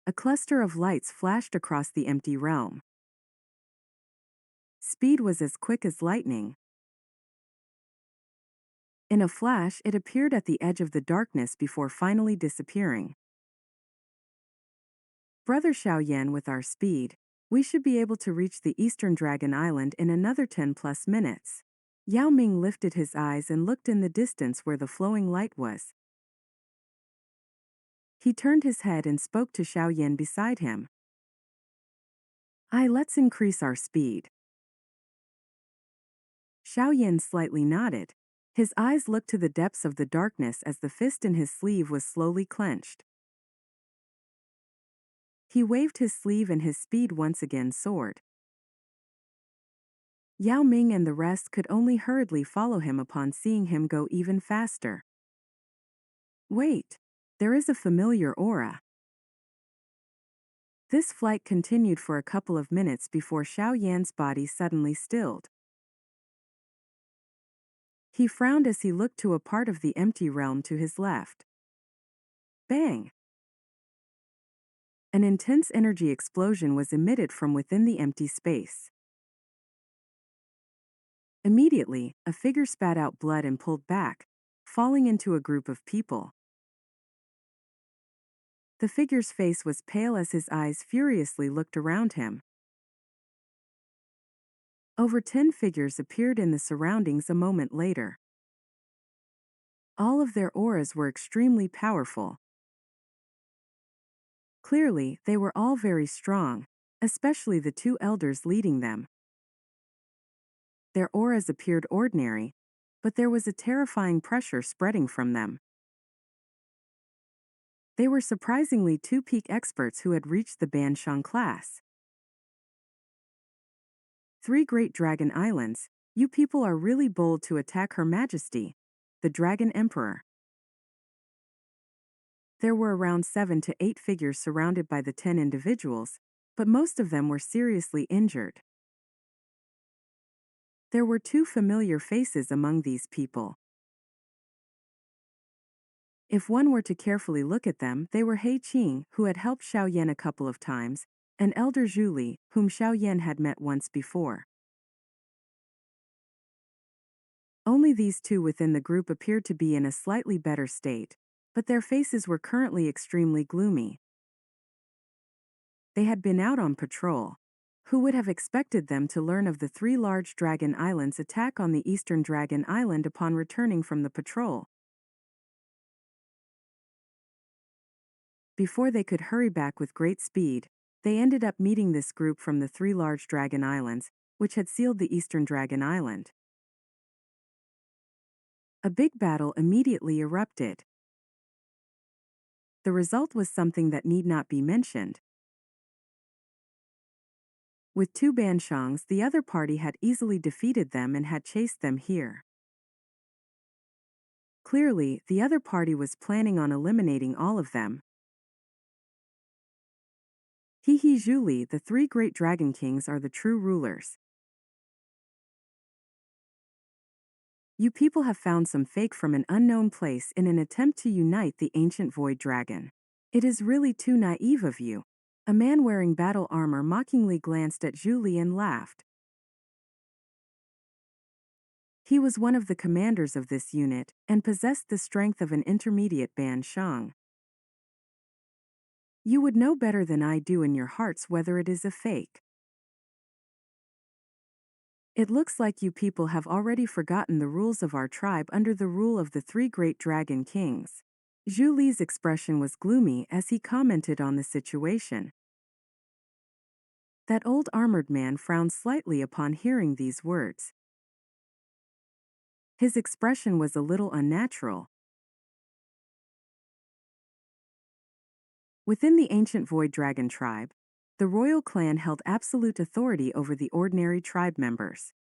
A cluster of lights flashed across the empty realm. Speed was as quick as lightning. In a flash, it appeared at the edge of the darkness before finally disappearing. Brother Xiao Yan, with our speed, we should be able to reach the Eastern Dragon Island in another 10+ minutes. Yao Ming lifted his eyes and looked in the distance where the flowing light was. He turned his head and spoke to Xiao Yan beside him. Let's increase our speed. Xiao Yan slightly nodded. His eyes looked to the depths of the darkness as the fist in his sleeve was slowly clenched. He waved his sleeve and his speed once again soared. Yao Ming and the rest could only hurriedly follow him upon seeing him go even faster. Wait, there is a familiar aura. This flight continued for a couple of minutes before Xiao Yan's body suddenly stilled. He frowned as he looked to a part of the empty realm to his left. Bang! An intense energy explosion was emitted from within the empty space. Immediately, a figure spat out blood and pulled back, falling into a group of people. The figure's face was pale as his eyes furiously looked around him. Over 10 figures appeared in the surroundings a moment later. All of their auras were extremely powerful. Clearly, they were all very strong, especially the two elders leading them. Their auras appeared ordinary, but there was a terrifying pressure spreading from them. They were surprisingly two peak experts who had reached the Banshang class. 3 Great Dragon Islands, you people are really bold to attack Her Majesty, the Dragon Emperor. There were around 7 to 8 figures surrounded by the 10 individuals, but most of them were seriously injured. There were 2 familiar faces among these people. If one were to carefully look at them, they were He Qing, who had helped Xiao Yan a couple of times, and Elder Zhu Li, whom Xiao Yan had met once before. Only these 2 within the group appeared to be in a slightly better state, but their faces were currently extremely gloomy. They had been out on patrol. Who would have expected them to learn of the 3 large dragon islands' attack on the Eastern Dragon Island upon returning from the patrol? Before they could hurry back with great speed, they ended up meeting this group from the 3 large dragon islands, which had sealed the Eastern Dragon Island. A big battle immediately erupted. The result was something that need not be mentioned. With 2 Banshangs, the other party had easily defeated them and had chased them here. Clearly, the other party was planning on eliminating all of them. He Zhu Li, the 3 great dragon kings are the true rulers. You people have found some fake from an unknown place in an attempt to unite the ancient void dragon. It is really too naive of you. A man wearing battle armor mockingly glanced at Zhu Li and laughed. He was one of the commanders of this unit, and possessed the strength of an intermediate Ban Shang. You would know better than I do in your hearts whether it is a fake. It looks like you people have already forgotten the rules of our tribe under the rule of the 3 great dragon kings. Zhu Li's expression was gloomy as he commented on the situation. That old armored man frowned slightly upon hearing these words. His expression was a little unnatural. Within the ancient Void Dragon tribe, the royal clan held absolute authority over the ordinary tribe members.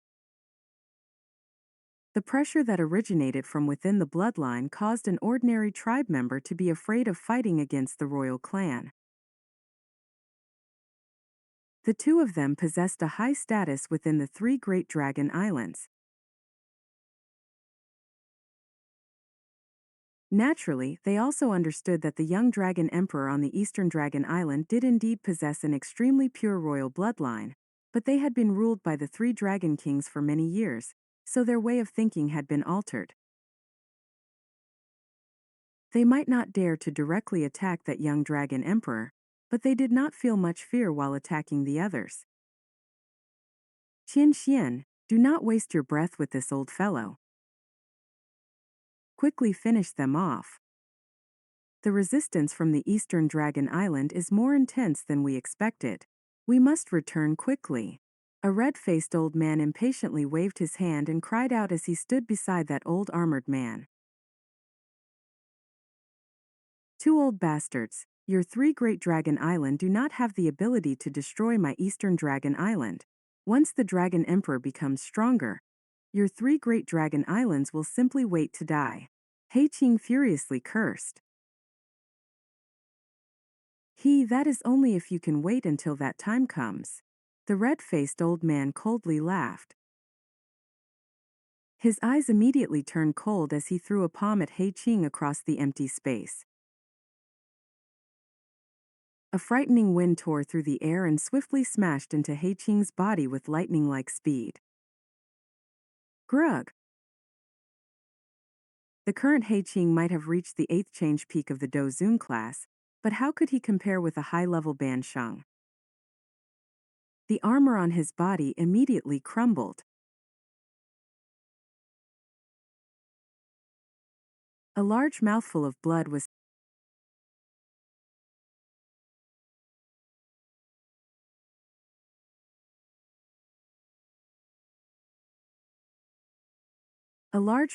The pressure that originated from within the bloodline caused an ordinary tribe member to be afraid of fighting against the royal clan. The 2 of them possessed a high status within the 3 great dragon islands. Naturally, they also understood that the young dragon emperor on the eastern dragon island did indeed possess an extremely pure royal bloodline, but they had been ruled by the three dragon kings for many years, so their way of thinking had been altered. They might not dare to directly attack that young dragon emperor, but they did not feel much fear while attacking the others. Xian, do not waste your breath with this old fellow. Quickly finish them off. The resistance from the eastern dragon island is more intense than we expected. We must return quickly. A red-faced old man impatiently waved his hand and cried out as he stood beside that old armored man. Two old bastards, your three great dragon island do not have the ability to destroy my eastern dragon island. Once the dragon emperor becomes stronger, your three great dragon islands will simply wait to die. He Qing furiously cursed. That is only if you can wait until that time comes. The red-faced old man coldly laughed. His eyes immediately turned cold as he threw a palm at He Qing across the empty space. A frightening wind tore through the air and swiftly smashed into He Qing's body with lightning-like speed. Grug! The current He Qing might have reached the 8th change peak of the Dou Zun class, but how could he compare with a high-level Ban Sheng? The armor on his body immediately crumbled. A large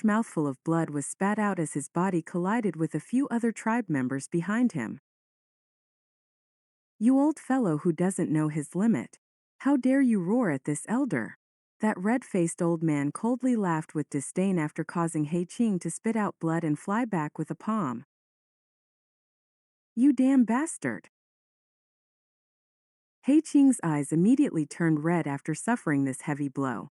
mouthful of blood was spat out as his body collided with a few other tribe members behind him. You old fellow who doesn't know his limit. How dare you roar at this elder? That red-faced old man coldly laughed with disdain after causing He Qing to spit out blood and fly back with a palm. You damn bastard! He Qing's eyes immediately turned red after suffering this heavy blow.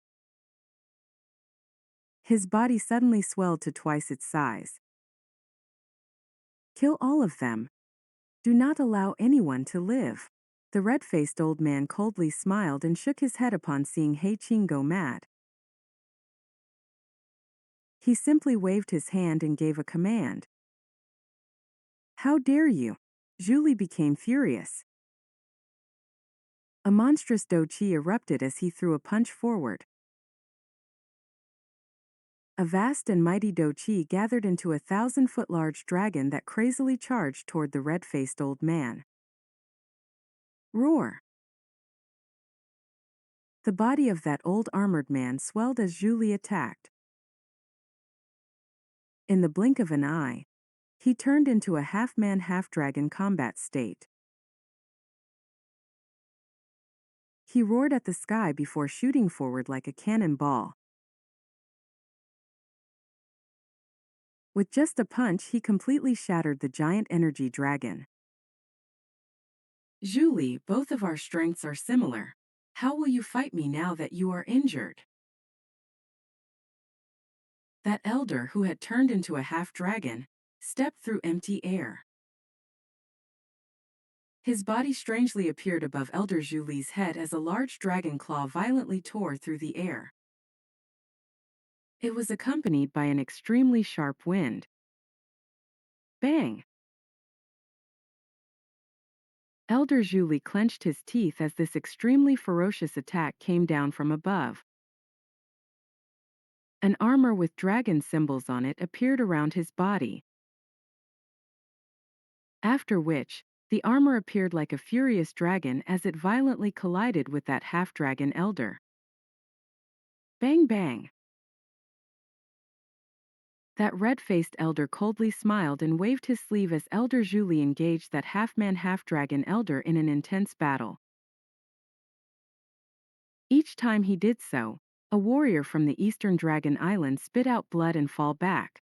His body suddenly swelled to twice its size. Kill all of them. Do not allow anyone to live. The red-faced old man coldly smiled and shook his head upon seeing He Qing go mad. He simply waved his hand and gave a command. How dare you? Zhu Li became furious. A monstrous Dou Qi erupted as he threw a punch forward. A vast and mighty Dou Qi gathered into a 1,000-foot-large dragon that crazily charged toward the red-faced old man. Roar! The body of that old armored man swelled as Zhu Li attacked. In the blink of an eye, he turned into a half-man half-dragon combat state. He roared at the sky before shooting forward like a cannonball. With just a punch, he completely shattered the giant energy dragon. Zhu Li, both of our strengths are similar. How will you fight me now that you are injured? That elder, who had turned into a half-dragon, stepped through empty air. His body strangely appeared above Elder Zhu Li's head as a large dragon claw violently tore through the air. It was accompanied by an extremely sharp wind. Bang! Elder Zhu Li clenched his teeth as this extremely ferocious attack came down from above. An armor with dragon symbols on it appeared around his body. After which, the armor appeared like a furious dragon as it violently collided with that half-dragon elder. Bang bang! That red-faced elder coldly smiled and waved his sleeve as Elder Zhu Li engaged that half-man half-dragon elder in an intense battle. Each time he did so, a warrior from the eastern dragon island spit out blood and fall back.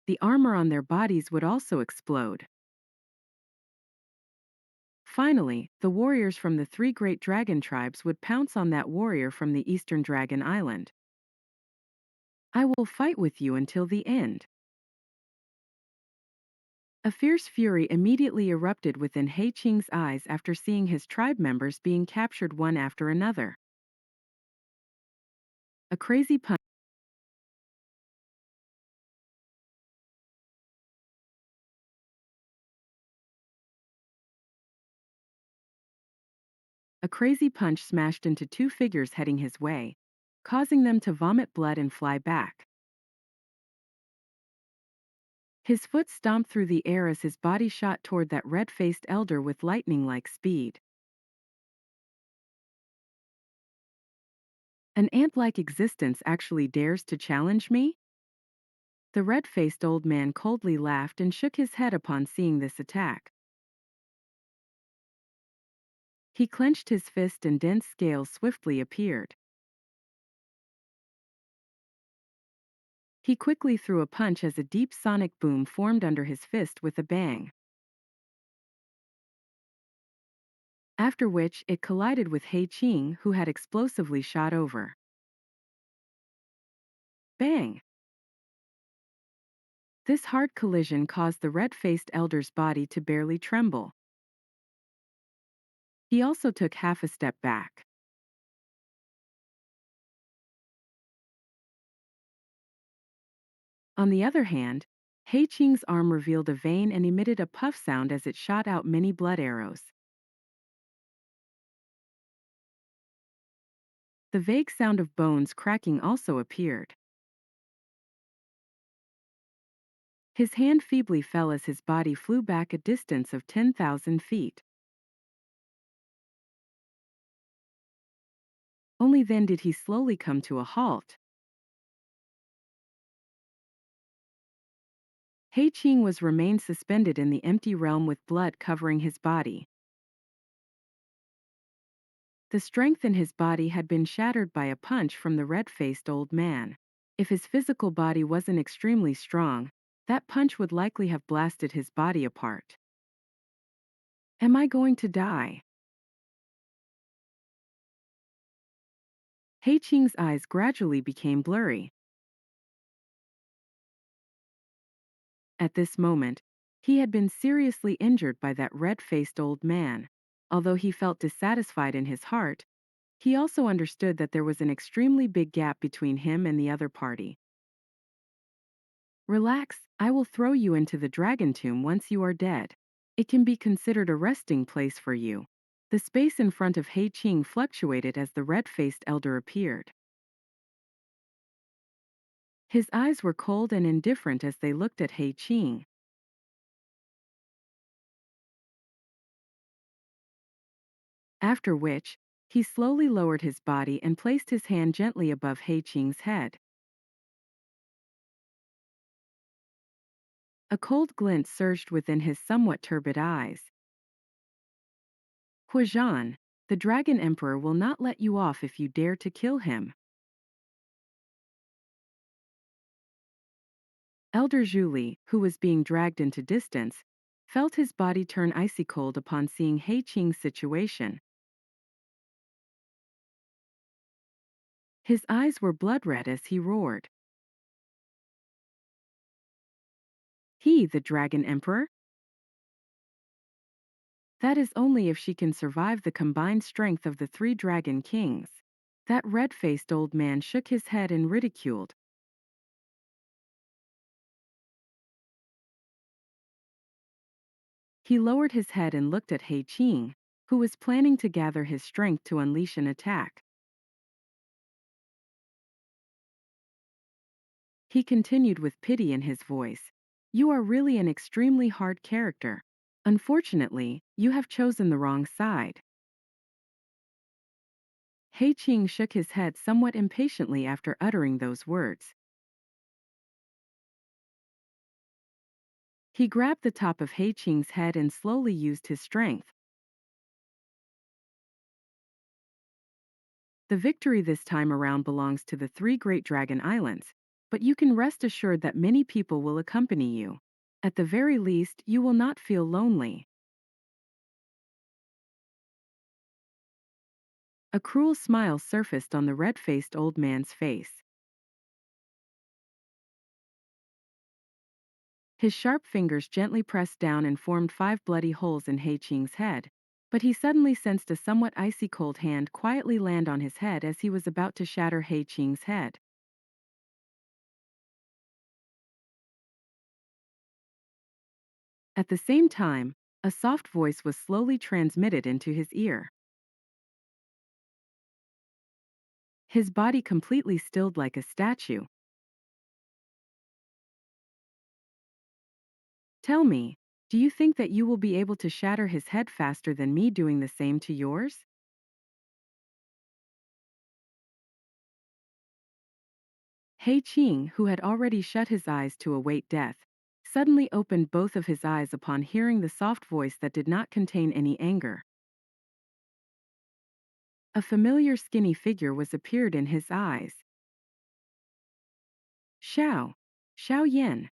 The armor on their bodies would also explode. Finally, the warriors from the three great dragon tribes would pounce on that warrior from the eastern dragon island. I will fight with you until the end. A fierce fury immediately erupted within He Qing's eyes after seeing his tribe members being captured one after another. A crazy punch. A crazy punch smashed into two figures heading his way, causing them to vomit blood and fly back. His foot stomped through the air as his body shot toward that red-faced elder with lightning-like speed. An ant-like existence actually dares to challenge me? The red-faced old man coldly laughed and shook his head upon seeing this attack. He clenched his fist and dense scales swiftly appeared. He quickly threw a punch as a deep sonic boom formed under his fist with a bang. After which, it collided with He Qing, who had explosively shot over. Bang! This hard collision caused the red-faced elder's body to barely tremble. He also took half a step back. On the other hand, He Qing's arm revealed a vein and emitted a puff sound as it shot out many blood arrows. The vague sound of bones cracking also appeared. His hand feebly fell as his body flew back a distance of 10,000 feet. Only then did he slowly come to a halt. He Qing was remained suspended in the empty realm with blood covering his body. The strength in his body had been shattered by a punch from the red-faced old man. If his physical body wasn't extremely strong, that punch would likely have blasted his body apart. Am I going to die? He Qing's eyes gradually became blurry. At this moment, he had been seriously injured by that red-faced old man. Although he felt dissatisfied in his heart, he also understood that there was an extremely big gap between him and the other party. Relax, I will throw you into the dragon tomb once you are dead. It can be considered a resting place for you. The space in front of He Qing fluctuated as the red-faced elder appeared. His eyes were cold and indifferent as they looked at He Qing. After which, he slowly lowered his body and placed his hand gently above He Qing's head. A cold glint surged within his somewhat turbid eyes. Huajan, the Dragon Emperor will not let you off if you dare to kill him. Elder Zhuli, who was being dragged into distance, felt his body turn icy cold upon seeing He Qing's situation. His eyes were blood red as he roared. He, the Dragon Emperor? That is only if she can survive the combined strength of the three Dragon Kings. That red-faced old man shook his head and ridiculed. He lowered his head and looked at He Qing, who was planning to gather his strength to unleash an attack. He continued with pity in his voice. You are really an extremely hard character. Unfortunately, you have chosen the wrong side. He Qing shook his head somewhat impatiently after uttering those words. He grabbed the top of He Qing's head and slowly used his strength. The victory this time around belongs to the three Great Dragon Islands, but you can rest assured that many people will accompany you. At the very least, you will not feel lonely. A cruel smile surfaced on the red-faced old man's face. His sharp fingers gently pressed down and formed 5 bloody holes in He Qing's head. But he suddenly sensed a somewhat icy cold hand quietly land on his head as he was about to shatter He Qing's head. At the same time, a soft voice was slowly transmitted into his ear. His body completely stilled like a statue. Tell me, do you think that you will be able to shatter his head faster than me doing the same to yours? He Qing, who had already shut his eyes to await death, suddenly opened both of his eyes upon hearing the soft voice that did not contain any anger. A familiar skinny figure was appeared in his eyes. Xiao. Xiao Yan.